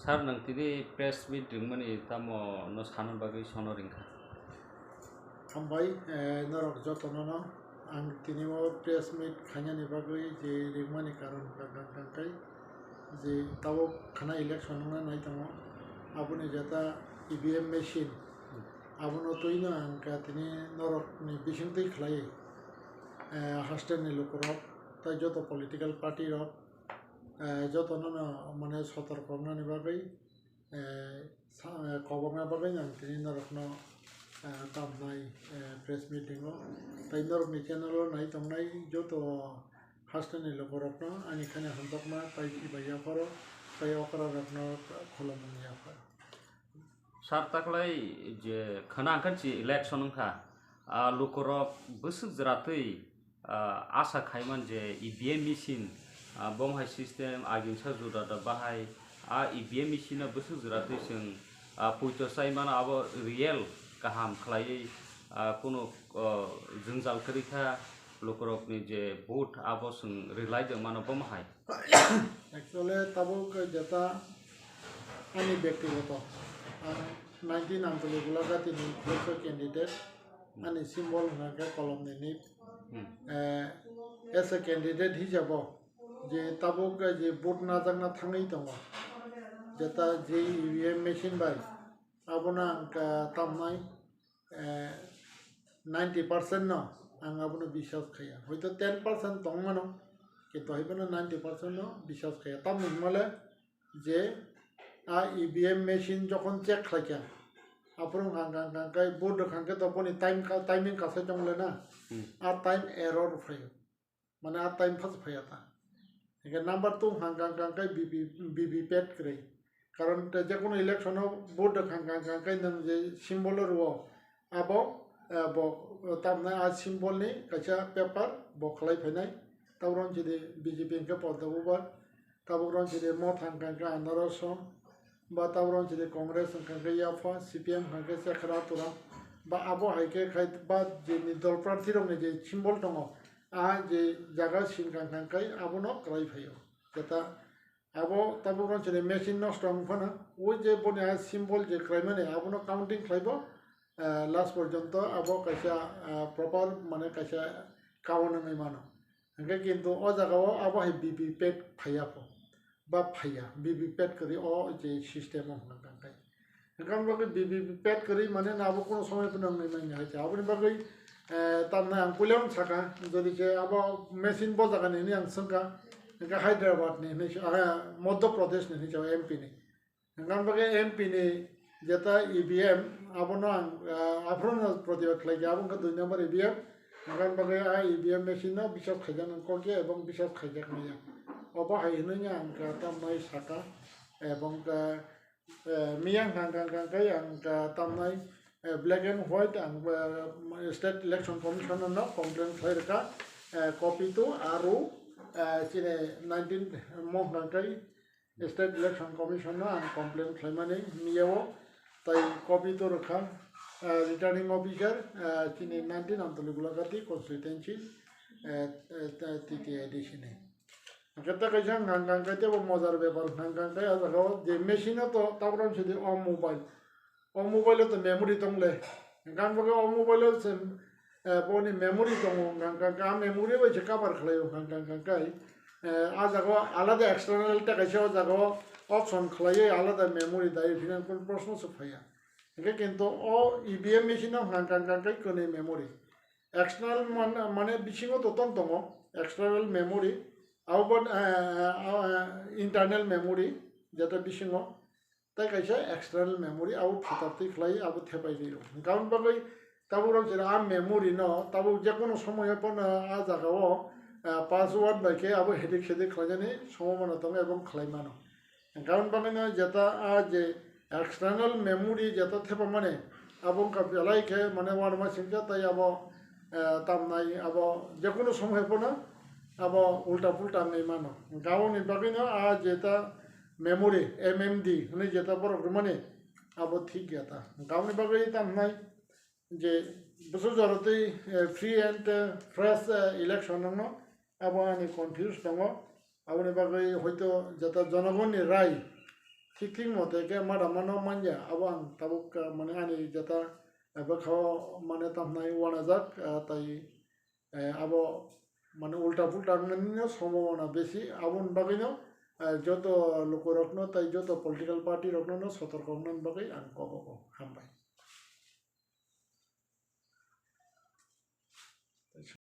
Sar nang tini press meeting mani tamo no sanon bagi sono ringka. Hambai norok jotonono ang tinimo press meet khanya ni bagui je ringmani karon kangkai je tabo khana election na nai tamo abuni jata EVM machine abuno toina angka tini norok ni Biching tei khlai hostel ni lokorok tai joto political party rok jotonono mane sotorkona ni bagui kobonga bagui ang tini norok no tamnai press meeting o tai norok ni channel o nai tamnai joto hostel ni lokorokno ani khane handokma tai ibaya paro tai okra rokno kholomun ya paro Sar taklai je khana angkan ci election ngka lukorok busuk jeratui asa khaiman je EVM machine bomhai system agingsa jodata bahai EVM machine busuk jeratui sing puito sai mana abo real kaham khlai kuno jungjal krika lukorok ni je vote abo sing relai de mana bomhai actually tabo jata ani ব্যক্তিগত 19 antologula gati ni future candidate ani symbol naga kolom ni as a candidate hijabo je tabo je vote na jangna thangai tongo jeta je EVM machine bai abona angka tamnai 90% no ang abono বিশ্বাস khaya hoito 10% tongmano কিন্তু হইবনা 90% no বিশ্বাস khaya tam nimale je EVM machine যখন check খাইকা আপন গাঙ্গাই board খাঙ্কে তপনি timing কাছে জংলে না আর time error phi মানে আর time ফাস ফাইতা এখানে number 2 গাঙ্গাই বিবি পেট করে কারণ যে কোনো ইলেকশন বোর্ড গাঙ্গাই নাম যে সিম্বলের ও আবো তামনা আজ সিম্বল নি কাছা পেপার বখলাই ফাইনাই তাবরন যদি বিজেপি কে পদববার তাবরন যদি মত গাঙ্গা আনারস বা তাবরন যদি কংগ্রেস খাঙ্কে ইয়াফা সিপিএম খাঙ্কে সেখরা তোরা বা আবো হাইকে খাই বা যে দল প্রার্থী রং যে সিম্বল দङ যে জায়গা সিনকাং খাঙ্কাই আবনো ক্রাই ফাইও যেটা আবো তাবরন যদি মেশিন নষ্ট ফানা ওই যে বনে সিম্বল যে ক্রাই মানে আবনো কাউন্টিং খাইব লাস্ট পর্যন্ত আবো কাইসা প্রপার মানে কাইসা কাউনাই মানো হাঙ্কে কিন্তু ও জায়গাও আবো হাই বিবি পেট ফাইয়াফো বা ফাইয়া বিবি পেট করি ও যে সিস্টেম হনাকাই এখন বাকি বিবি পেট করি মানে না আবো কোনো সময় কোনো নাই হয়েছে আপনি বাকি তার না কইলাম থাকা যদি যে আবার মেশিন বজাকা নেই আং সংকা হায়দ্রাবাদ নেই মধ্যপ্রদেশ নেই যাও এমপি নেই এখন বাকি এমপি নেই যেটা EVM আবনো আফরন প্রতিবাদ লাগে আবনকে 2 নম্বর EVM এখন বাকি EVM মেশিন বিশ্বাস খাইজান ককে এবং বিশ্বাস খাইজাক নিয়া অবহাইনnya angka tamnai saka এবং miyang kangkai angka tamnai black and white ang state election commission no complaint khairka copy to aru chine 19 mo kangkai state election commission no ang complaint khaimani miyawo tai copy to rakha returning officer chine 19 antolugula gati constituency titi edition Kita kaisa ngang kaite bo mozar bebar ngang kai azago je machine to tabron chidi o mobile to memory tongle ngang bo o mobile se boni memory tong ngang ka memory bo je cover khlayo ngang kai azago alada external ta kaisa azago option khlaye alada memory dai finan kon প্রশ্ন se phaya eke kintu o EVM machine ngang kai kone memory external মানে Biching to tontongo external memory About internal memory যেটা Biching তাই কাইসা external memory আউ ফাতাতে খলাই আবু থেপাই দিও কারণ বাকি তাবুর যে memory ন তাবু যে কোনো সময় পন জায়গাও পাসওয়ার্ড বাইকে আবু হেডিক সেদিক খলাজানি সমমানা তং এবং খলাইমানো কারণ বাকি যেটা যে external memory যেটা থেপা মানে আবু কা বেলাইকে মানে ওয়ান মাসিনকা তাই আবু তামনাই আবু যে কোনো সময় পন abo ulta pulta nei mano gaoni bagino jeta memory mmd ne jeta bor mane abo thik gata gaoni bagoi tam nai je buso jarate free and fresh election no abo ani confused tongo abo ne bagoi hoito jeta jonogoni rai ঠিক মতে কে মারা মানো মানজা আবো আং তাবুক মানে আনি যেটা এবার খাওয়া মানে তামনাই ওয়ানা যাক তাই আবো মানে উল্টা পুল্টা আননিও সম্ভাবনা বেশি আবন বাগিনো যত লোক রত্ন তাই যত পলিটিক্যাল পার্টি রত্ন সতর্ক বাকি আং কব হামবাই